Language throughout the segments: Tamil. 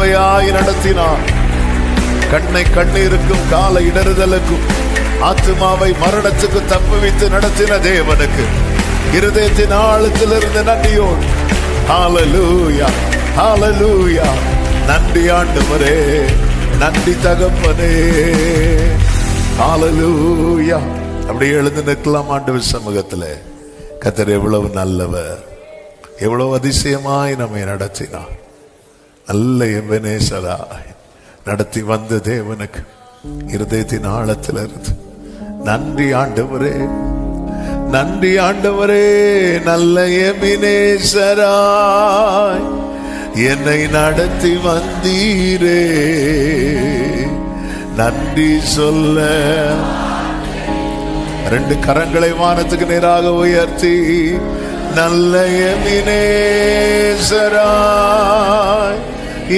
கிருபையாய் நடத்தினார். கண்ணை கண்ணீருக்கும் கால இடறுதலுக்கும் ஆத்துமாவை மரணத்துக்கு தப்புவித்து நடத்தின தேவனுக்கு இருதயத்தின் ஆழத்திலிருந்து நன்றியோடு ஹல்லேலூயா, ஹல்லேலூயா. நன்றி ஆண்டவரே, நன்றி தகப்பனே, ஹல்லேலூயா. அப்படி எழுந்து நிற்கலாம் ஆண்டவர் சமூகத்தில். கர்த்தர் எவ்வளவு நல்லவர், எவ்வளவு அதிசயமாய் நம்மை நடத்தினார். நல்ல எபனேசராய் நடத்தி வந்த தேவனுக்கு இருதயத்தின் ஆழத்தில் இருந்து நன்றி ஆண்டவரே, நன்றி ஆண்டவரே. நல்ல எபனேசராய் என்னை நடத்தி வந்தீரே, நன்றி சொல்ல. ரெண்டு கரங்களை வானத்துக்கு நேராக உயர்த்தி நல்ல எபனேசராய்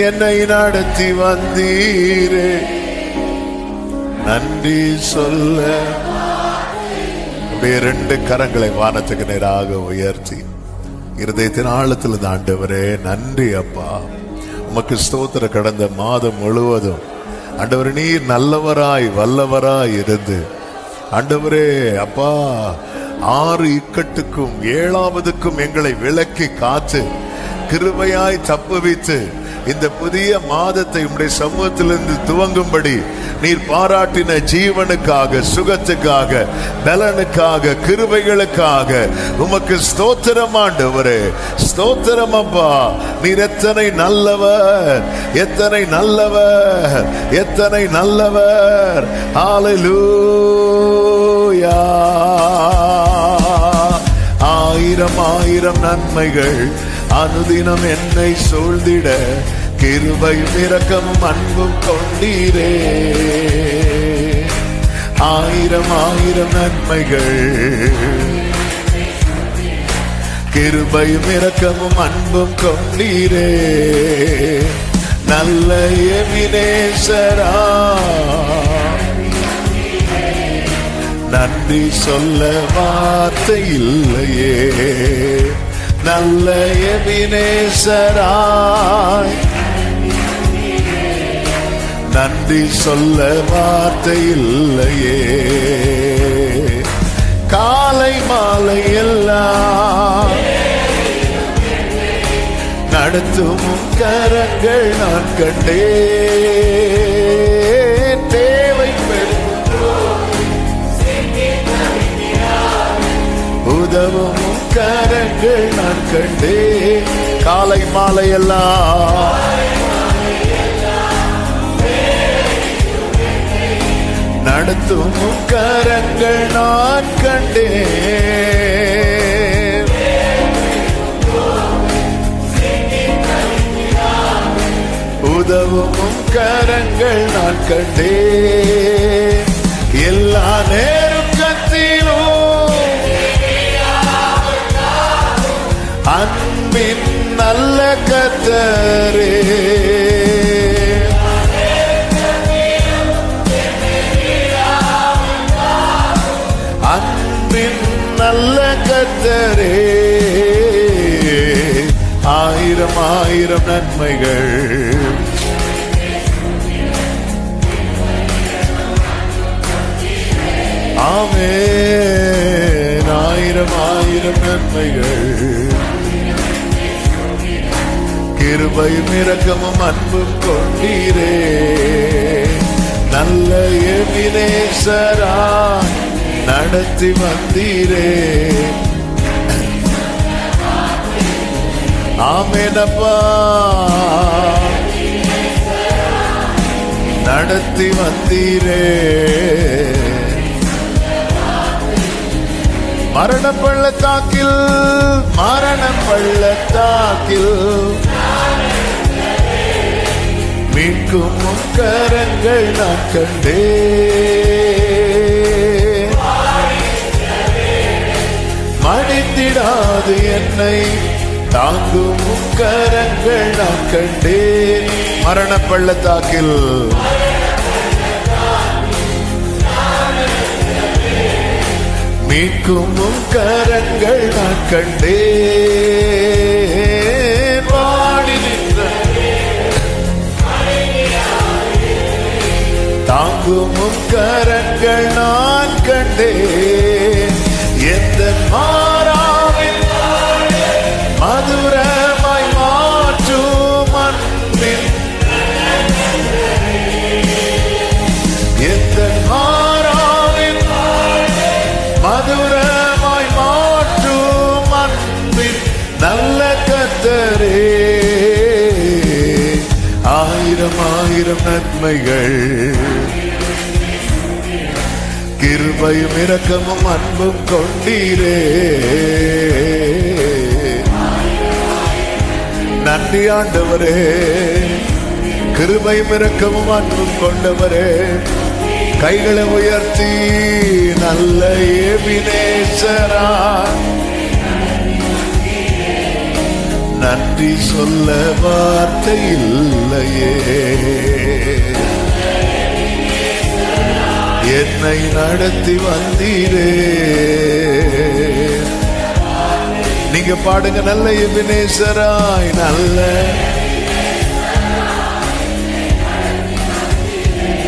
என்னை நடத்தி வந்தீரே, நன்றி சொல்ல. அப்படியே ரெண்டு கரங்களை வானத்துக்கு நேராக உயர்த்தி இருதயத்தின் ஆழத்தில் ஆண்டவரே நன்றி அப்பா, உமக்கு ஸ்தோத்திர. கடந்த மாதம் முழுவதும் ஆண்டவரே நீர் நல்லவராய் வல்லவராய் இருந்து ஆண்டவரே அப்பா 6 இக்கட்டுக்கும் 7வதுக்கும் எங்களை விலக்கி காத்து கிருபையாய் தப்புவித்து இந்த புதிய மாதத்தை உம்முடைய சமூகத்திலிருந்து துவங்கும்படி நீர் பாராட்டின ஜீவனுக்காக, சுகத்துக்காக, பலனுக்காக, கிருபைகளுக்காக உமக்கு ஸ்தோத்திரம் ஆண்டவரே, ஸ்தோத்திரம் அப்பா. நீர் எத்தனை நல்லவர், எத்தனை நல்லவர், எத்தனை நல்லவர். ஹல்லேலூயா. ஆயிரம் ஆயிரம் நன்மைகள் அனுதினம் என்னை சூழ்ந்திட கிருபையும் இரக்கமும் அன்பும் கொண்டீரே. ஆயிரம் ஆயிரம் நன்மைகள் கிருபையும் இரக்கமும் அன்பும் கொண்டீரே. நல்ல எபினேசரா நன்றி சொல்ல வார்த்தை இல்லையே. நல்ல எபினேசராய் நன்றி சொல்ல வார்த்தை இல்லையே. காலை மாலை எல்லாம் நடத்தும் கரங்கள் நான் கண்டேன். தேவை உதவும் கரங்கள் நான் கண்டேன். காலை மாலை எல்லாம் நடத்தும் கரங்கள் நான் கண்டேன். உதவும் கரங்கள் நான் கண்டேன். எல்லா நேரத்திலும் அன்பின் நல்ல கர்த்தரே, அன்பின் நல்ல கர்த்தரே. ஆயிரம் ஆயிரம் நன்மைகள் ஆமென். ஆயிரம் ஆயிரம் நன்மைகள் கிருபையும் இரக்கமும் அன்பும் கொண்டீரே. நல்ல எபினேசராய் நடத்தி வந்தீரே. ஆமெனப்பா நடத்தி வந்தீரே. மரண பள்ளத்தாக்கில், மரண பள்ளத்தாக்கில் மீட்கும் கரங்கள் நான் கண்டேன். மடித்திடாது என்னை தாங்கும் கரங்கள் நான் கண்டேன். மரண பள்ளத்தாக்கில் மீட்கும் கரங்கள் நான் கண்டேன். வாடி நின்ற தாங்கும் கரங்கள் நான் கண்டேன். எந்த மாறாவின் மதுரமாய் மாற்றும் அன்பின், எந்த மாறாவின் மதுரமாய் மாற்றும் அன்பின் நல்ல கர்த்தரே. ஆயிரம் ஆயிரம் நன்மைகள், கிருபையும் இரக்கமும் அன்பும் கொண்டீரே. நன்றி ஆண்டவரே, கிருபையும் இரக்கமும் அன்பும் கொண்டவரே. கைகளை உயர்த்தி நல்ல எபினேசரா நன்றி சொல்ல வார்த்தை இல்லையே. என்னை நடத்தி வந்தீரே. நீங்க பாடுங்க, நல்ல எபினேசராய், நல்ல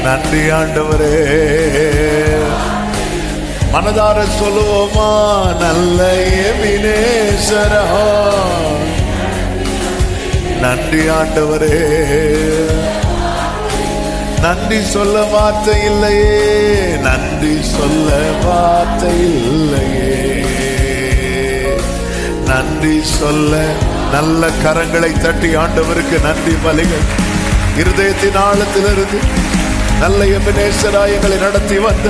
நன்றி ஆண்டவரே. மனதார சொல்லுவோமா, நல்ல எபினேசரா. நன்றி ஆண்டவரே. நன்றி சொல்ல வார்த்தை இல்லையே, நன்றி சொல்ல வார்த்தை இல்லையே. நன்றி சொல்ல நல்ல கரங்களை தட்டி ஆண்டவருக்கு நன்றி பலிகள். இருதயத்தின் ஆழத்திலிருந்து நல்ல எபினேசராய் எங்களை நடத்தி வந்த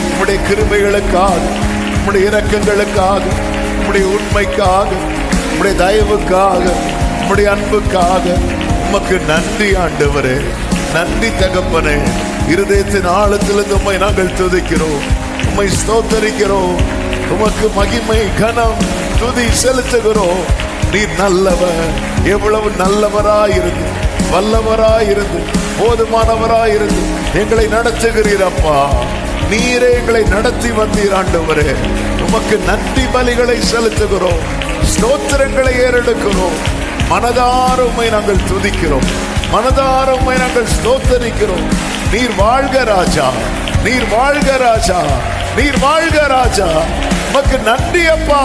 உம்முடைய கிருபைகளுக்காக, உம்முடைய இரக்கங்களுக்காக, உம்முடைய உண்மைக்காக, உம்முடைய தயவுக்காக, உம்முடைய அன்புக்காக உமக்கு நன்றி ஆண்டவரே. நன்றி தகப்பனே. இருதயத்தின் ஆழத்திலிருந்து உம்மை நாங்கள் துதிக்கிறோம், உம்மை ஸ்தோத்தரிக்கிறோம். உமக்கு மகிமை கனம் துதி செலுத்துகிறோம். நீர் நல்லவர், எவ்வளவு நல்லவராயிருந்து, வல்லவராயிருந்து, போதுமானவராயிருந்து எங்களை நடத்துகிறீரப்பா. நீரே எங்களை நடத்தி வந்தீர் ஆண்டவரே. உமக்கு நன்றி பலிகளை செலுத்துகிறோம், ஸ்தோத்திரங்களை ஏறெடுக்கிறோம். மனதார உம்மை நாங்கள் துதிக்கிறோம், மனதார உம்மை நாங்கள் ஸ்தோத்தரிக்கிறோம். நீர் வாழ்க ராஜா, நீர் வாழ்க ராஜா, நீர் வாழ்க ராஜா. உமக்கு நன்றி அப்பா,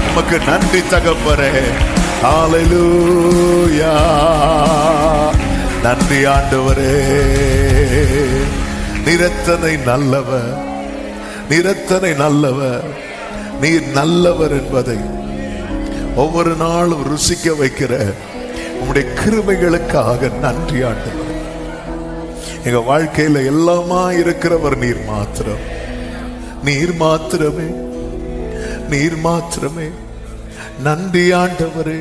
உமக்கு நன்றி தகப்பரே. ஹல்லேலூயா. நன்றி ஆண்டவரே. நிரத்தனை நல்லவர், நிரத்தனை நல்லவர். நீர் நல்லவர் என்பதை ஒவ்வொரு நாளும் ருசிக்க வைக்கிற உம்முடைய கிருபைகளுக்காக நன்றி ஆண்டவர். எங்க வாழ்க்கையில எல்லாமா இருக்கிறவர் நீர் மாத்திரம், நீர் மாத்திரமே, நீர் மாத்திரமே. நன்றி ஆண்டவரே.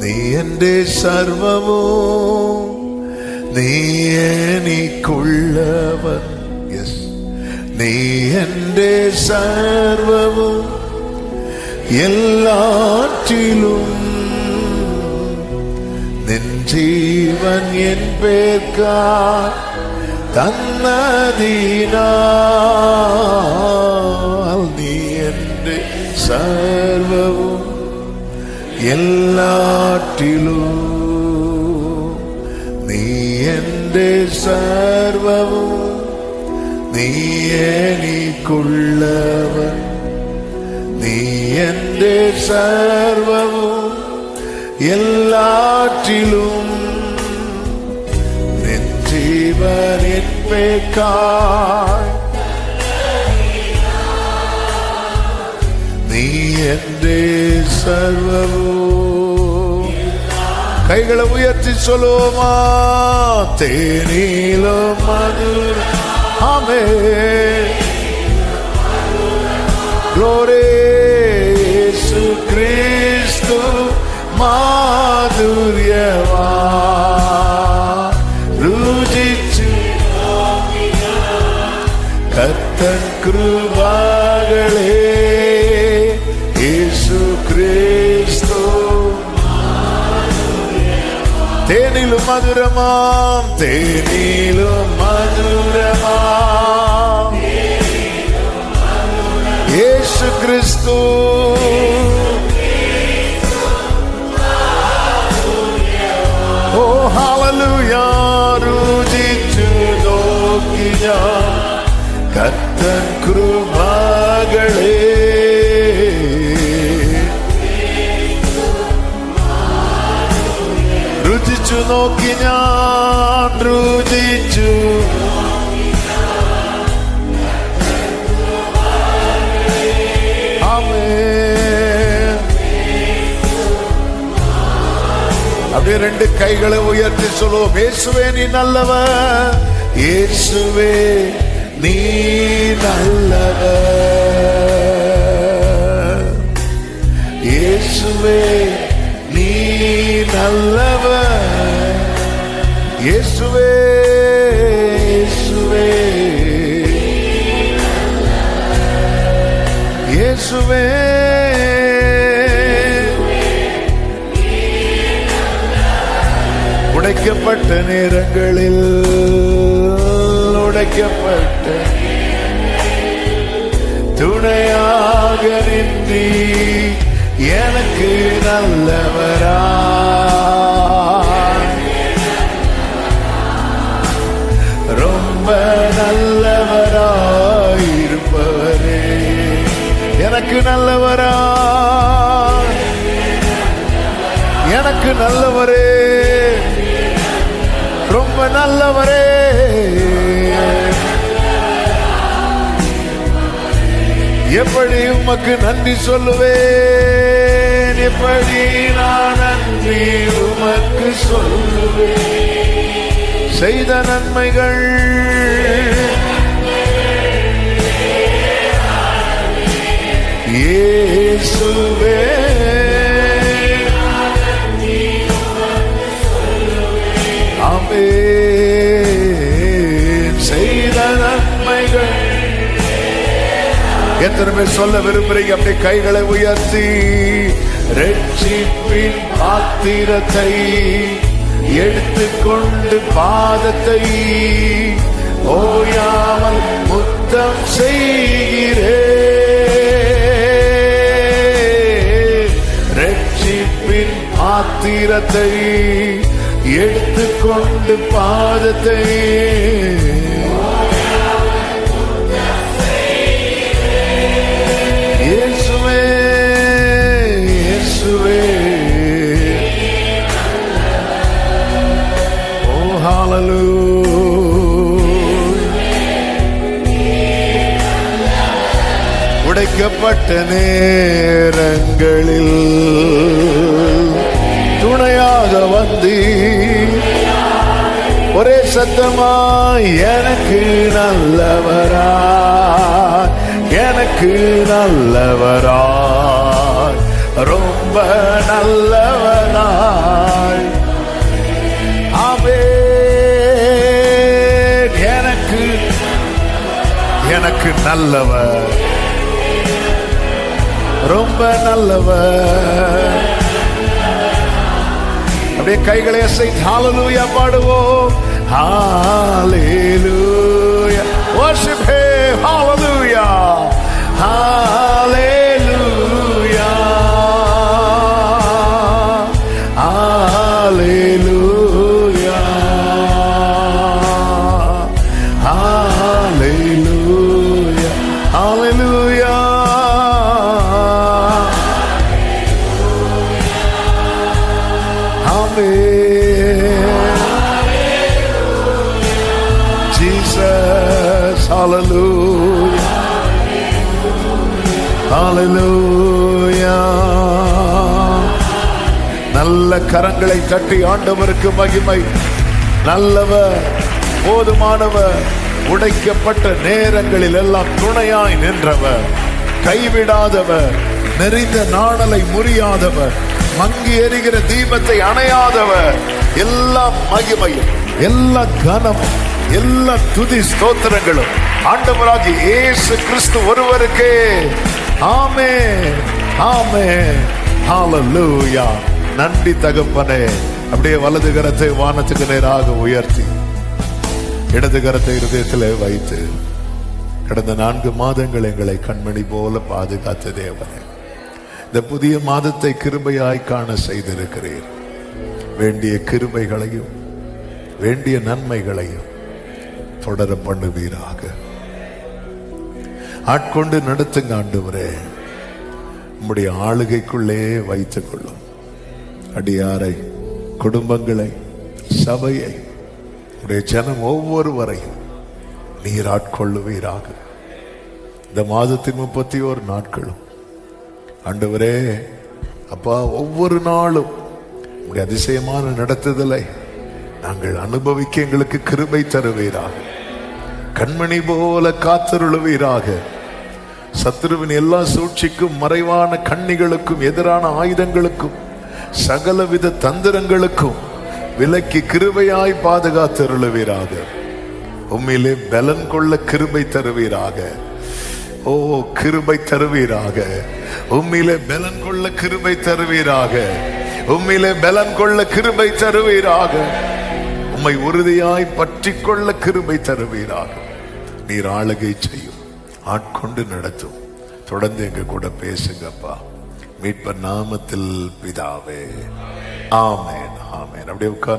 நீ எന്റെ சர்வமும், நீ എനിക്കുള്ളവൻ. യെസ്, നീ എന്റെ സർവവും, എല്ലാറ്റിലും നിൻ ജീവൻ എൻ പേർക്കായി തന്നതിനാൽ നീ എന്റെ സർവവും എല്ലാറ്റിലും, നീ എന്റെ സർവവും, നീ എനിക്കുള്ളവൻ. നീ എന്റെ സർവവും എല്ലാറ്റിലും നിൻ ജീവൻ എൻ പേർക്കായി നീ എന്റെ സർവവും. കൈകളെ ഉയർത്തി சொல்லுவோமா, തേനിലും മധുര. ആമേൻ. ഗ്ലോറി യേശു ക്രിസ്തു മാധുര്യവാ രുചിച്ചു കർത്തൻ കൃപകളെ. യേശു ക്രിസ്തു തേനിലും മധുരമാം, തേനിലും മധുരമാം യേശു ക്രിസ്തു. ഓ ഹല്ലേലൂയ. രുചിച്ചു നോക്കിയാൽ கர்த்தன் கிருபைகளே രുചിച്ചു നോക്കി ഞാൻ രുചിച്ചു ആമേൻ. அப்படியே ரெண்டு கைகளை உயர்த்தி சொல்லுவோம். இயேசுவே நீ நல்லவர், இயேசுவே நீ நல்லவர், இயேசுவே நீ நல்லவர், இயேசுவே இயேசுவே இயேசுவே உடைக்கப்பட்ட நேரங்களில் உடைக்கப்பட்ட துணையாக நின்றி எனக்கு நல்லவரா ரொம்ப நல்லவராயிருப்பவரே எனக்கு நல்லவரா எனக்கு நல்லவரே ரொம்ப நல்லவரே எப்படி உமக்கு நன்றி சொல்லுவேன், எப்படி நான் நன்றி உமக்கு சொல்லுவேன். செய்த நன்மைகள் இயேசுவே ஆமென். செய்த நன்மைகள் எத்தனை பேர் சொல்ல விரும்புறீங்க? அப்படியே கைகளை உயர்த்தி ரட்சிப்பின் பாத்திரத்தை எடுத்துக்கொண்டு பாதத்தை ஓயாமல் முத்தம் செய்கிறேன். ரட்சிப்பின் பாத்திரத்தை எடுத்துக்கொண்டு பாதத்தை இயேசுவே இயேசுவே ஓ ஹல்லேலூயா. உடைக்கப்பட்ட நேரங்களில் துணையாக வந்து ஒரே சத்தமாய் எனக்கு நல்லவரா எனக்கு நல்லவராய் ரொம்ப நல்லவராய் ஆமென். எனக்கு எனக்கு நல்லவர் ரொம்ப நல்லவர். அப்படியே கைகளை அசைத்து ஹல்லேலூயா பாடுவோம். ஹல்லேலூயா worship him. Hallelujah. Hallelujah. Hallelujah. Hallelujah. Hallelujah. Jesus, hallelujah, hallelujah. நல்ல கரங்களை தட்டி ஆண்டவருக்கு மகிமை. நல்லவர், போதுமானவர், உடைக்கப்பட்ட நேரங்களில் எல்லாம் துணையாய் நின்றவர், கைவிடாதவர், நெறிந்த நாணலை முறியாதவர், மங்கி எரிகிற தீபத்தை அணையாதவர். எல்லா மகிமையும் எல்லா கனமும் எல்லா துதி ஸ்தோத்திரங்களும் ஆண்டவராகிய இயேசு கிறிஸ்து ஒருவருக்கே. ஆமென் ஆமென் ஹல்லேலூயா. நன்றி தகப்பனே. அப்படியே வலது கரத்தை வானத்துக்கு நேராக உயர்த்தி இடது கரத்தை இருதயத்தில் வைத்து கடந்த 4 மாதங்கள் எங்களை கண்மணி போல பாதுகாத்த தேவனே, இந்த புதிய மாதத்தை கிருபையாய் காண செய்திருக்கிறீர். வேண்டிய கிருபைகளையும் வேண்டிய நன்மைகளையும் தொடர பண்ணுவீராக. ஆட்கொண்டு நடத்துங்க ஆண்டவரே. உம்முடைய ஆளுகைக்குள்ளே வைத்துக் கொள்ளும் அடியாரை, குடும்பங்களை, சபையை, உடைய ஜனம் ஒவ்வொருவரையும் நீர் ஆட்கொள்ளுவீராக. இந்த மாதத்தின் 31 நாட்களும் ஆண்டவரே அப்பா, ஒவ்வொரு நாளும் உடைய அதிசயமான நடத்துதலை நாங்கள் அனுபவிக்க எங்களுக்கு கிருபை தருவீராக. கண்மணி போல காத்தருளுவீராக. சத்துருவின் எல்லா சூழ்ச்சிக்கும், மறைவான கண்ணிகளுக்கும், எதிரான ஆயுதங்களுக்கும், சகலவித தந்திரங்களுக்கும் விலக்கி கிருபையாய் பாதுகாத்தருளுவீராக. உம்மிலே பலன் கொள்ள கிருபை தருவீராக. ஓ, கிருபை தருவீராக. உம்மிலே பலன் கொள்ள கிருபை தருவீராக. உம்மிலே பலன் கொள்ள கிருபை தருவீராக. உம்மை உறுதியாய் பற்றி கொள்ள கிருபை தருவீராக. நீர் ஆளுகை செய்யும், ஆட்கொண்டு நடத்தும். தொடர்ந்து எங்க கூட பேசுங்கப்பா. மீட்பர் நாமத்தில் பிதாவே, ஆமென், ஆமென். அப்படியே உட்கார்ந்து